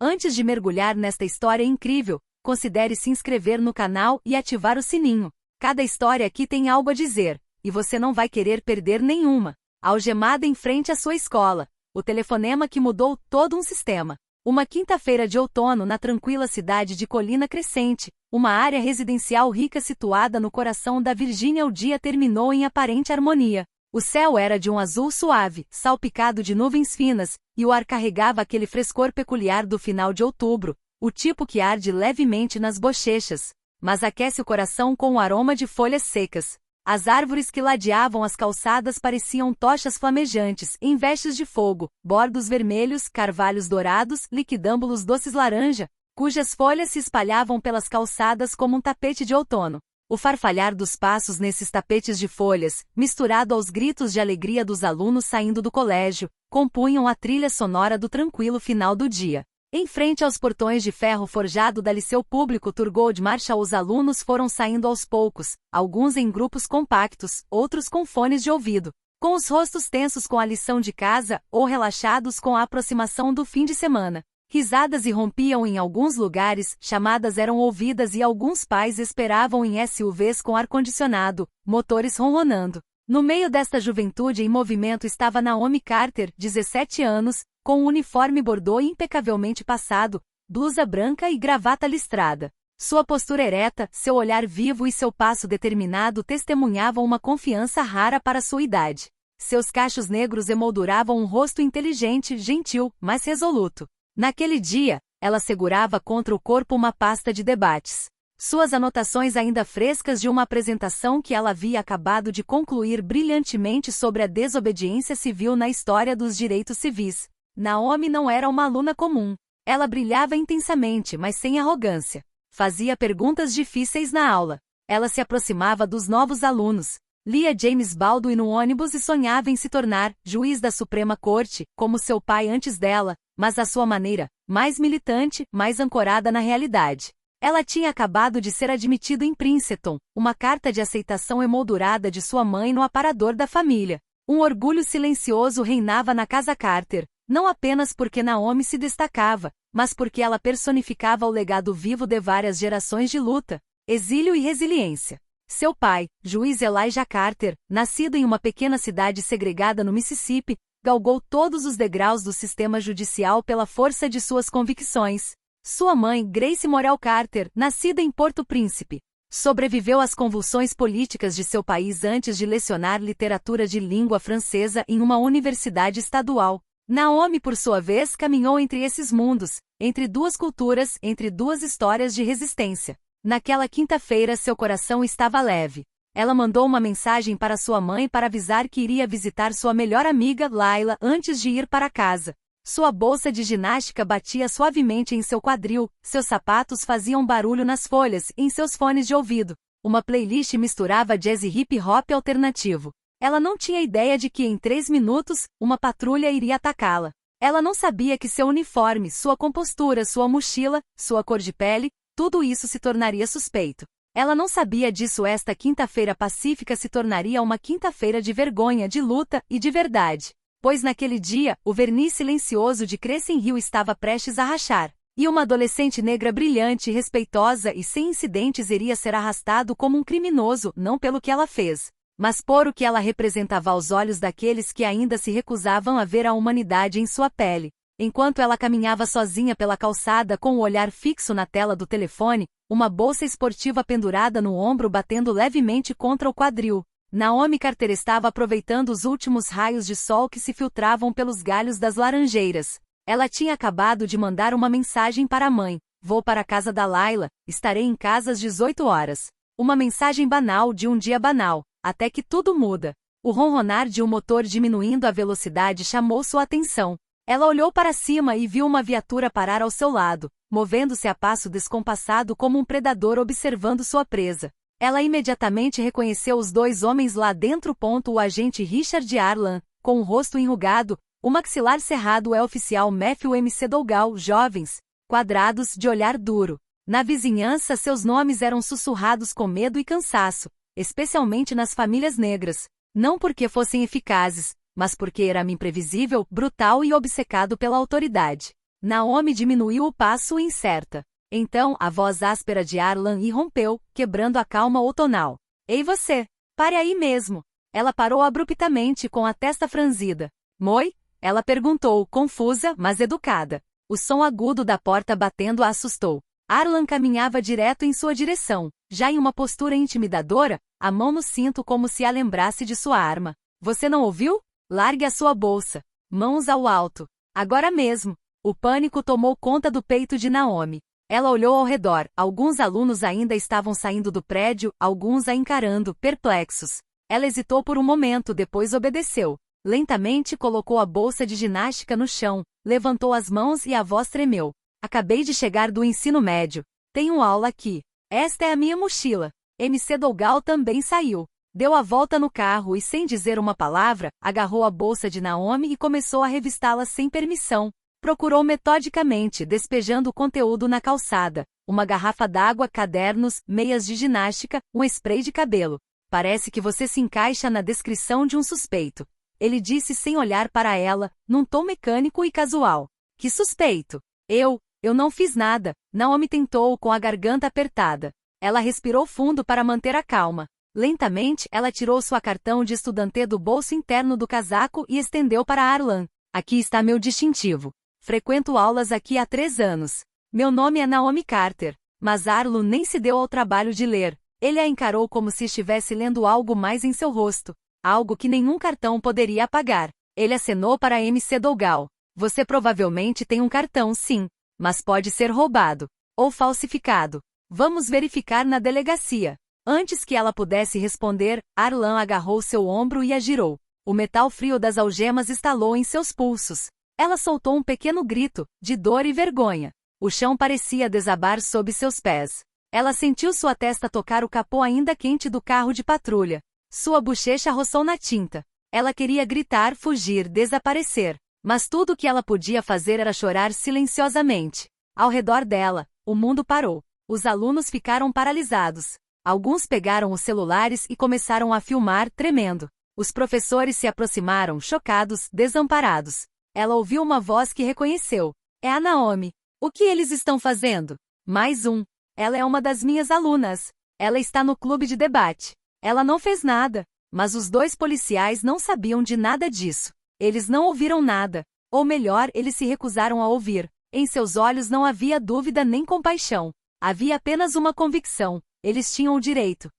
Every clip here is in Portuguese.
Antes de mergulhar nesta história incrível, considere se inscrever no canal e ativar o sininho. Cada história aqui tem algo a dizer, e você não vai querer perder nenhuma. Algemada em frente à sua escola. O telefonema que mudou todo um sistema. Uma quinta-feira de outono na tranquila cidade de Colina Crescente, uma área residencial rica situada no coração da Virgínia. O dia terminou em aparente harmonia. O céu era de um azul suave, salpicado de nuvens finas, e o ar carregava aquele frescor peculiar do final de outubro, o tipo que arde levemente nas bochechas, mas aquece o coração com o aroma de folhas secas. As árvores que ladeavam as calçadas pareciam tochas flamejantes, em vestes de fogo, bordos vermelhos, carvalhos dourados, liquidâmbulos doces laranja, cujas folhas se espalhavam pelas calçadas como um tapete de outono. O farfalhar dos passos nesses tapetes de folhas, misturado aos gritos de alegria dos alunos saindo do colégio, compunham a trilha sonora do tranquilo final do dia. Em frente aos portões de ferro forjado da Liceu Público Thurgood Marshall, os alunos foram saindo aos poucos, alguns em grupos compactos, outros com fones de ouvido, com os rostos tensos com a lição de casa, ou relaxados com a aproximação do fim de semana. Risadas irrompiam em alguns lugares, chamadas eram ouvidas e alguns pais esperavam em SUVs com ar-condicionado, motores ronronando. No meio desta juventude em movimento estava Naomi Carter, 17 anos, com um uniforme bordô impecavelmente passado, blusa branca e gravata listrada. Sua postura ereta, seu olhar vivo e seu passo determinado testemunhavam uma confiança rara para sua idade. Seus cachos negros emolduravam um rosto inteligente, gentil, mas resoluto. Naquele dia, ela segurava contra o corpo uma pasta de debates. Suas anotações ainda frescas de uma apresentação que ela havia acabado de concluir brilhantemente sobre a desobediência civil na história dos direitos civis. Naomi não era uma aluna comum. Ela brilhava intensamente, mas sem arrogância. Fazia perguntas difíceis na aula. Ela se aproximava dos novos alunos. Lia James Baldwin no ônibus e sonhava em se tornar juiz da Suprema Corte, como seu pai antes dela, mas à sua maneira, mais militante, mais ancorada na realidade. Ela tinha acabado de ser admitida em Princeton, uma carta de aceitação emoldurada de sua mãe no aparador da família. Um orgulho silencioso reinava na casa Carter, não apenas porque Naomi se destacava, mas porque ela personificava o legado vivo de várias gerações de luta, exílio e resiliência. Seu pai, juiz Elijah Carter, nascido em uma pequena cidade segregada no Mississippi, galgou todos os degraus do sistema judicial pela força de suas convicções. Sua mãe, Grace Morrell Carter, nascida em Porto Príncipe, sobreviveu às convulsões políticas de seu país antes de lecionar literatura de língua francesa em uma universidade estadual. Naomi, por sua vez, caminhou entre esses mundos, entre duas culturas, entre duas histórias de resistência. Naquela quinta-feira seu coração estava leve. Ela mandou uma mensagem para sua mãe para avisar que iria visitar sua melhor amiga, Layla, antes de ir para casa. Sua bolsa de ginástica batia suavemente em seu quadril, seus sapatos faziam barulho nas folhas, em seus fones de ouvido. Uma playlist misturava jazz e hip-hop alternativo. Ela não tinha ideia de que em 3 minutos, uma patrulha iria atacá-la. Ela não sabia que seu uniforme, sua compostura, sua mochila, sua cor de pele, tudo isso se tornaria suspeito. Ela não sabia disso. Esta quinta-feira pacífica se tornaria uma quinta-feira de vergonha, de luta e de verdade. Pois naquele dia, o verniz silencioso de Crescent Hill estava prestes a rachar, e uma adolescente negra brilhante, respeitosa e sem incidentes iria ser arrastado como um criminoso, não pelo que ela fez, mas por o que ela representava aos olhos daqueles que ainda se recusavam a ver a humanidade em sua pele. Enquanto ela caminhava sozinha pela calçada com o olhar fixo na tela do telefone, uma bolsa esportiva pendurada no ombro batendo levemente contra o quadril, Naomi Carter estava aproveitando os últimos raios de sol que se filtravam pelos galhos das laranjeiras. Ela tinha acabado de mandar uma mensagem para a mãe: "Vou para a casa da Layla, estarei em casa às 18 horas. Uma mensagem banal de um dia banal, até que tudo muda. O ronronar de um motor diminuindo a velocidade chamou sua atenção. Ela olhou para cima e viu uma viatura parar ao seu lado, movendo-se a passo descompassado como um predador observando sua presa. Ela imediatamente reconheceu os 2 homens lá dentro. O agente Richard Arlan, com o rosto enrugado, o maxilar cerrado, é o oficial Matthew M. Sedogal, jovens, quadrados, de olhar duro. Na vizinhança seus nomes eram sussurrados com medo e cansaço, especialmente nas famílias negras, não porque fossem eficazes, mas porque era imprevisível, brutal e obcecado pela autoridade. Naomi diminuiu o passo incerta. Então, a voz áspera de Arlan irrompeu, quebrando a calma outonal. Ei você! Pare aí mesmo! Ela parou abruptamente com a testa franzida. Moi? Ela perguntou, confusa, mas educada. O som agudo da porta batendo a assustou. Arlan caminhava direto em sua direção, já em uma postura intimidadora, a mão no cinto como se a lembrasse de sua arma. Você não ouviu? Largue a sua bolsa. Mãos ao alto. Agora mesmo. O pânico tomou conta do peito de Naomi. Ela olhou ao redor, alguns alunos ainda estavam saindo do prédio, alguns a encarando, perplexos. Ela hesitou por um momento, depois obedeceu. Lentamente colocou a bolsa de ginástica no chão, levantou as mãos e a voz tremeu. Acabei de chegar do ensino médio. Tenho aula aqui. Esta é a minha mochila. MC Dougal também saiu. Deu a volta no carro e, sem dizer uma palavra, agarrou a bolsa de Naomi e começou a revistá-la sem permissão. Procurou metodicamente, despejando o conteúdo na calçada. Uma garrafa d'água, cadernos, meias de ginástica, um spray de cabelo. Parece que você se encaixa na descrição de um suspeito. Ele disse sem olhar para ela, num tom mecânico e casual. Que suspeito? Eu não fiz nada. Naomi tentou com a garganta apertada. Ela respirou fundo para manter a calma. Lentamente, ela tirou sua cartão de estudante do bolso interno do casaco e estendeu para Arlan. Aqui está meu distintivo. Frequento aulas aqui há 3 anos. Meu nome é Naomi Carter. Mas Arlan nem se deu ao trabalho de ler. Ele a encarou como se estivesse lendo algo mais em seu rosto. Algo que nenhum cartão poderia apagar. Ele acenou para MC Dougal. Você provavelmente tem um cartão, sim. Mas pode ser roubado. Ou falsificado. Vamos verificar na delegacia. Antes que ela pudesse responder, Arlan agarrou seu ombro e a girou. O metal frio das algemas estalou em seus pulsos. Ela soltou um pequeno grito, de dor e vergonha. O chão parecia desabar sob seus pés. Ela sentiu sua testa tocar o capô ainda quente do carro de patrulha. Sua bochecha roçou na tinta. Ela queria gritar, fugir, desaparecer. Mas tudo o que ela podia fazer era chorar silenciosamente. Ao redor dela, o mundo parou. Os alunos ficaram paralisados. Alguns pegaram os celulares e começaram a filmar, tremendo. Os professores se aproximaram, chocados, desamparados. Ela ouviu uma voz que reconheceu. É a Naomi. O que eles estão fazendo? Mais um. Ela é uma das minhas alunas. Ela está no clube de debate. Ela não fez nada. Mas os 2 policiais não sabiam de nada disso. Eles não ouviram nada. Ou melhor, eles se recusaram a ouvir. Em seus olhos não havia dúvida nem compaixão. Havia apenas uma convicção. Eles tinham o direito.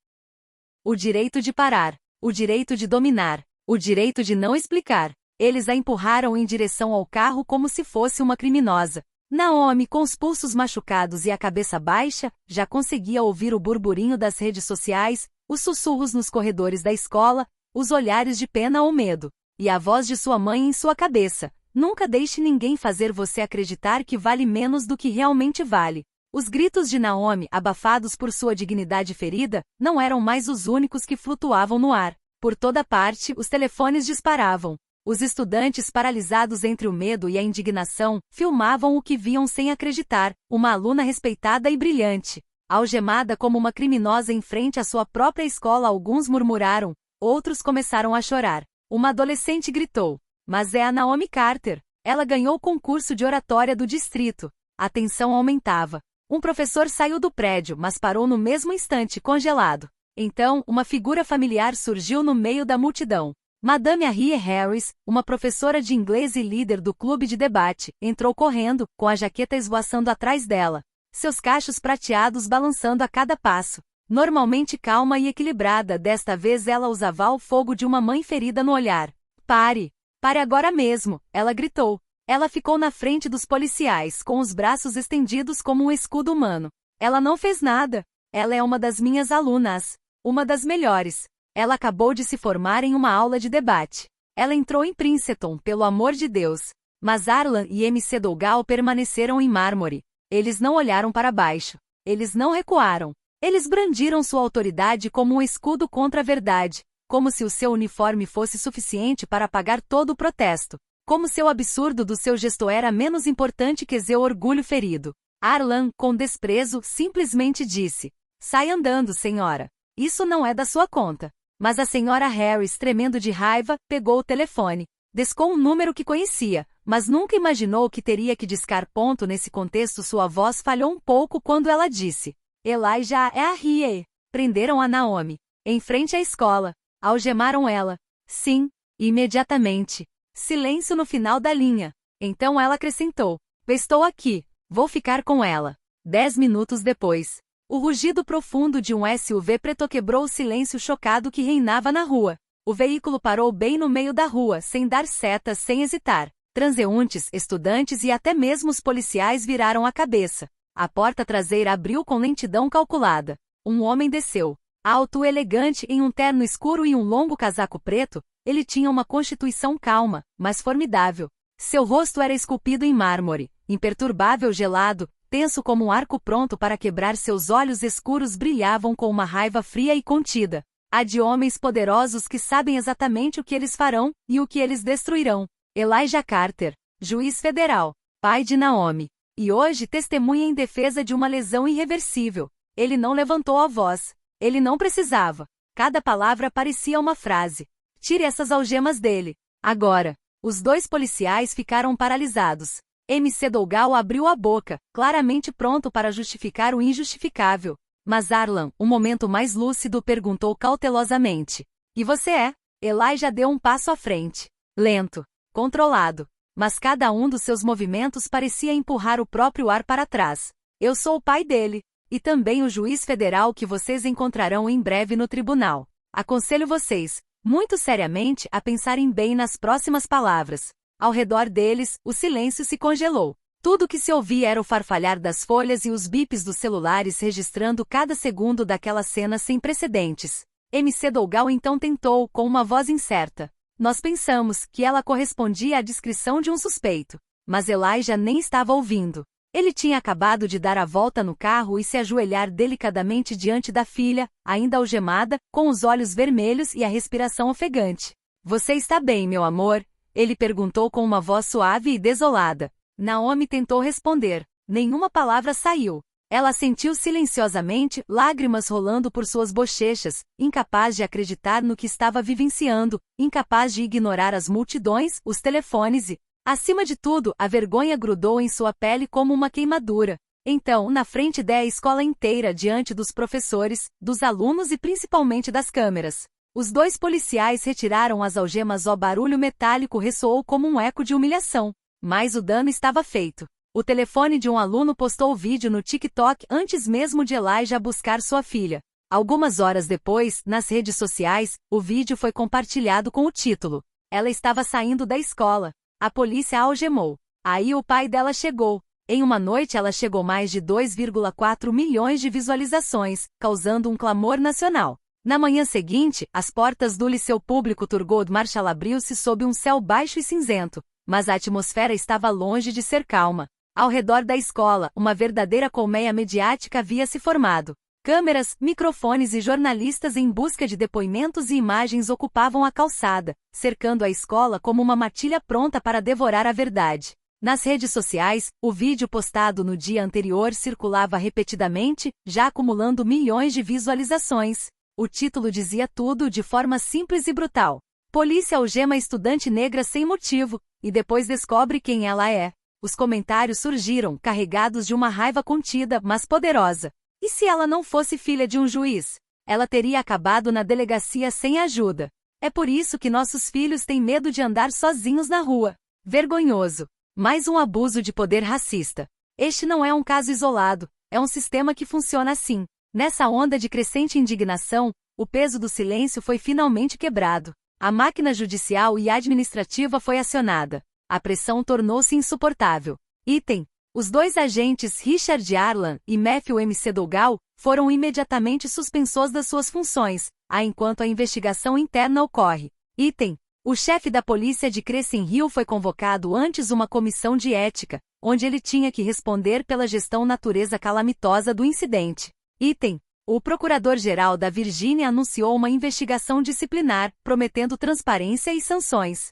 O direito de parar. O direito de dominar. O direito de não explicar. Eles a empurraram em direção ao carro como se fosse uma criminosa. Naomi, com os pulsos machucados e a cabeça baixa, já conseguia ouvir o burburinho das redes sociais, os sussurros nos corredores da escola, os olhares de pena ou medo. E a voz de sua mãe em sua cabeça. Nunca deixe ninguém fazer você acreditar que vale menos do que realmente vale. Os gritos de Naomi, abafados por sua dignidade ferida, não eram mais os únicos que flutuavam no ar. Por toda parte, os telefones disparavam. Os estudantes, paralisados entre o medo e a indignação, filmavam o que viam sem acreditar, uma aluna respeitada e brilhante. Algemada como uma criminosa em frente à sua própria escola, alguns murmuraram, outros começaram a chorar. Uma adolescente gritou. Mas é a Naomi Carter. Ela ganhou o concurso de oratória do distrito. A tensão aumentava. Um professor saiu do prédio, mas parou no mesmo instante, congelado. Então, uma figura familiar surgiu no meio da multidão. Madame Harriet Harris, uma professora de inglês e líder do clube de debate, entrou correndo, com a jaqueta esvoaçando atrás dela. Seus cachos prateados balançando a cada passo. Normalmente calma e equilibrada, desta vez ela usava o fogo de uma mãe ferida no olhar. Pare! Pare agora mesmo! Ela gritou. Ela ficou na frente dos policiais, com os braços estendidos como um escudo humano. Ela não fez nada. Ela é uma das minhas alunas. Uma das melhores. Ela acabou de se formar em uma aula de debate. Ela entrou em Princeton, pelo amor de Deus. Mas Arlan e MC Dougal permaneceram em mármore. Eles não olharam para baixo. Eles não recuaram. Eles brandiram sua autoridade como um escudo contra a verdade. Como se o seu uniforme fosse suficiente para apagar todo o protesto. Como se o absurdo do seu gesto era menos importante que seu orgulho ferido. Arlan, com desprezo, simplesmente disse: sai andando, senhora. Isso não é da sua conta. Mas a senhora Harris, tremendo de raiva, pegou o telefone. Descou um número que conhecia, mas nunca imaginou que teria que discar ponto nesse contexto. Sua voz falhou um pouco quando ela disse: Elijah é a Rie. Prenderam a Naomi. Em frente à escola. Algemaram ela. Sim, imediatamente. Silêncio no final da linha. Então ela acrescentou: estou aqui. Vou ficar com ela. 10 minutos depois. O rugido profundo de um SUV preto quebrou o silêncio chocado que reinava na rua. O veículo parou bem no meio da rua, sem dar setas, sem hesitar. Transeuntes, estudantes e até mesmo os policiais viraram a cabeça. A porta traseira abriu com lentidão calculada. Um homem desceu. Alto, elegante, em um terno escuro e um longo casaco preto, ele tinha uma constituição calma, mas formidável. Seu rosto era esculpido em mármore, imperturbável, gelado, tenso como um arco pronto para quebrar. Seus olhos escuros brilhavam com uma raiva fria e contida. Há de homens poderosos que sabem exatamente o que eles farão e o que eles destruirão. Elijah Carter, juiz federal, pai de Naomi, e hoje testemunha em defesa de uma lesão irreversível. Ele não levantou a voz. Ele não precisava. Cada palavra parecia uma frase. Tire essas algemas dele. Agora. Os dois policiais ficaram paralisados. MC Dougal abriu a boca, claramente pronto para justificar o injustificável. Mas Arlan, um momento mais lúcido, perguntou cautelosamente: e você é? Elijah deu um passo à frente. Lento. Controlado. Mas cada um dos seus movimentos parecia empurrar o próprio ar para trás. Eu sou o pai dele. E também o juiz federal que vocês encontrarão em breve no tribunal. Aconselho vocês, muito seriamente, a pensarem bem nas próximas palavras. Ao redor deles, o silêncio se congelou. Tudo que se ouvia era o farfalhar das folhas e os bips dos celulares registrando cada segundo daquela cena sem precedentes. MC Dougal então tentou, com uma voz incerta. Nós pensamos que ela correspondia à descrição de um suspeito. Mas Elijah nem estava ouvindo. Ele tinha acabado de dar a volta no carro e se ajoelhar delicadamente diante da filha, ainda algemada, com os olhos vermelhos e a respiração ofegante. Você está bem, meu amor? Ele perguntou com uma voz suave e desolada. Naomi tentou responder. Nenhuma palavra saiu. Ela sentiu silenciosamente, lágrimas rolando por suas bochechas, incapaz de acreditar no que estava vivenciando, incapaz de ignorar as multidões, os telefones e, acima de tudo, a vergonha grudou em sua pele como uma queimadura. Então, na frente da escola inteira, diante dos professores, dos alunos e principalmente das câmeras, os dois policiais retiraram as algemas. O barulho metálico ressoou como um eco de humilhação. Mas o dano estava feito. O telefone de um aluno postou o vídeo no TikTok antes mesmo de Elijah buscar sua filha. Algumas horas depois, nas redes sociais, o vídeo foi compartilhado com o título: Ela estava saindo da escola. A polícia a algemou. Aí o pai dela chegou. Em uma noite ela chegou mais de 2,4 milhões de visualizações, causando um clamor nacional. Na manhã seguinte, as portas do Liceu Público Thurgood Marshall abriu-se sob um céu baixo e cinzento, mas a atmosfera estava longe de ser calma. Ao redor da escola, uma verdadeira colmeia mediática havia se formado. Câmeras, microfones e jornalistas em busca de depoimentos e imagens ocupavam a calçada, cercando a escola como uma matilha pronta para devorar a verdade. Nas redes sociais, o vídeo postado no dia anterior circulava repetidamente, já acumulando milhões de visualizações. O título dizia tudo de forma simples e brutal. Polícia algema estudante negra sem motivo, e depois descobre quem ela é. Os comentários surgiram, carregados de uma raiva contida, mas poderosa. E se ela não fosse filha de um juiz? Ela teria acabado na delegacia sem ajuda. É por isso que nossos filhos têm medo de andar sozinhos na rua. Vergonhoso. Mais um abuso de poder racista. Este não é um caso isolado, é um sistema que funciona assim. Nessa onda de crescente indignação, o peso do silêncio foi finalmente quebrado. A máquina judicial e administrativa foi acionada. A pressão tornou-se insuportável. Item. Os dois agentes Richard Arlan e Matthew MC Dougal foram imediatamente suspensos das suas funções, enquanto a investigação interna ocorre. Item. O chefe da polícia de Crescent Hill foi convocado antes uma comissão de ética, onde ele tinha que responder pela gestão natureza calamitosa do incidente. Item. O procurador-geral da Virgínia anunciou uma investigação disciplinar, prometendo transparência e sanções.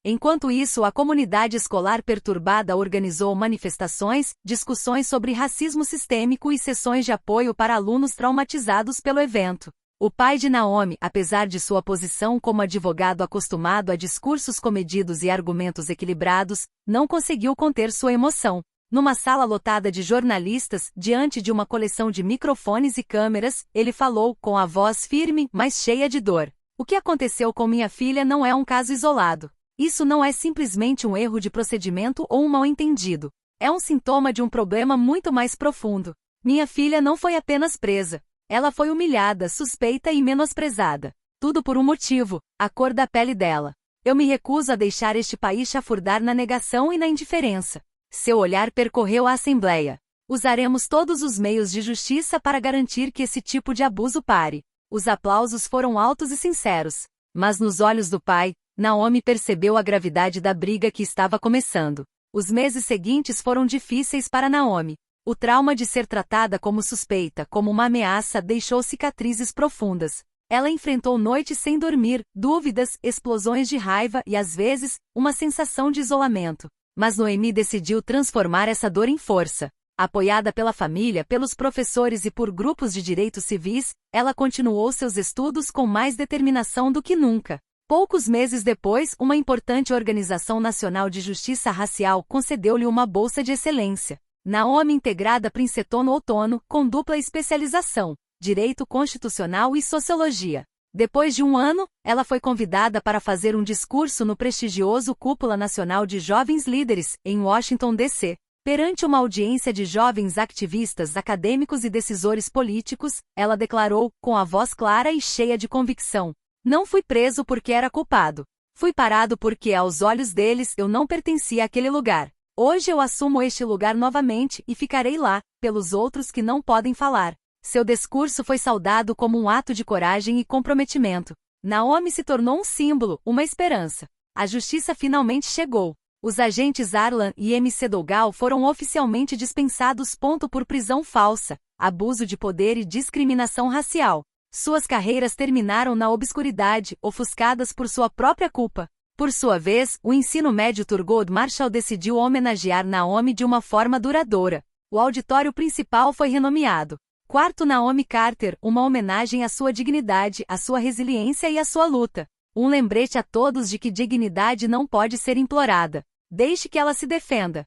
Enquanto isso, a comunidade escolar perturbada organizou manifestações, discussões sobre racismo sistêmico e sessões de apoio para alunos traumatizados pelo evento. O pai de Naomi, apesar de sua posição como advogado acostumado a discursos comedidos e argumentos equilibrados, não conseguiu conter sua emoção. Numa sala lotada de jornalistas, diante de uma coleção de microfones e câmeras, ele falou, com a voz firme, mas cheia de dor. O que aconteceu com minha filha não é um caso isolado. Isso não é simplesmente um erro de procedimento ou um mal-entendido. É um sintoma de um problema muito mais profundo. Minha filha não foi apenas presa. Ela foi humilhada, suspeita e menosprezada. Tudo por um motivo: a cor da pele dela. Eu me recuso a deixar este país chafurdar na negação e na indiferença. Seu olhar percorreu a Assembleia. Usaremos todos os meios de justiça para garantir que esse tipo de abuso pare. Os aplausos foram altos e sinceros. Mas nos olhos do pai, Naomi percebeu a gravidade da briga que estava começando. Os meses seguintes foram difíceis para Naomi. O trauma de ser tratada como suspeita, como uma ameaça, deixou cicatrizes profundas. Ela enfrentou noites sem dormir, dúvidas, explosões de raiva e, às vezes, uma sensação de isolamento. Mas Noemi decidiu transformar essa dor em força. Apoiada pela família, pelos professores e por grupos de direitos civis, ela continuou seus estudos com mais determinação do que nunca. Poucos meses depois, uma importante organização nacional de justiça racial concedeu-lhe uma bolsa de excelência. Naomi integrada Princeton no outono, com dupla especialização, Direito Constitucional e Sociologia. Depois de um ano, ela foi convidada para fazer um discurso no prestigioso Cúpula Nacional de Jovens Líderes, em Washington, D.C. Perante uma audiência de jovens ativistas, acadêmicos e decisores políticos, ela declarou, com a voz clara e cheia de convicção: "Não fui preso porque era culpado. Fui parado porque, aos olhos deles, eu não pertencia àquele lugar. Hoje eu assumo este lugar novamente e ficarei lá, pelos outros que não podem falar." Seu discurso foi saudado como um ato de coragem e comprometimento. Naomi se tornou um símbolo, uma esperança. A justiça finalmente chegou. Os agentes Arlan e MC Dougal foram oficialmente dispensados. Por prisão falsa, abuso de poder e discriminação racial. Suas carreiras terminaram na obscuridade, ofuscadas por sua própria culpa. Por sua vez, o ensino médio Thurgood Marshall decidiu homenagear Naomi de uma forma duradoura. O auditório principal foi renomeado Quarto Naomi Carter, uma homenagem à sua dignidade, à sua resiliência e à sua luta. Um lembrete a todos de que dignidade não pode ser implorada. Deixe que ela se defenda.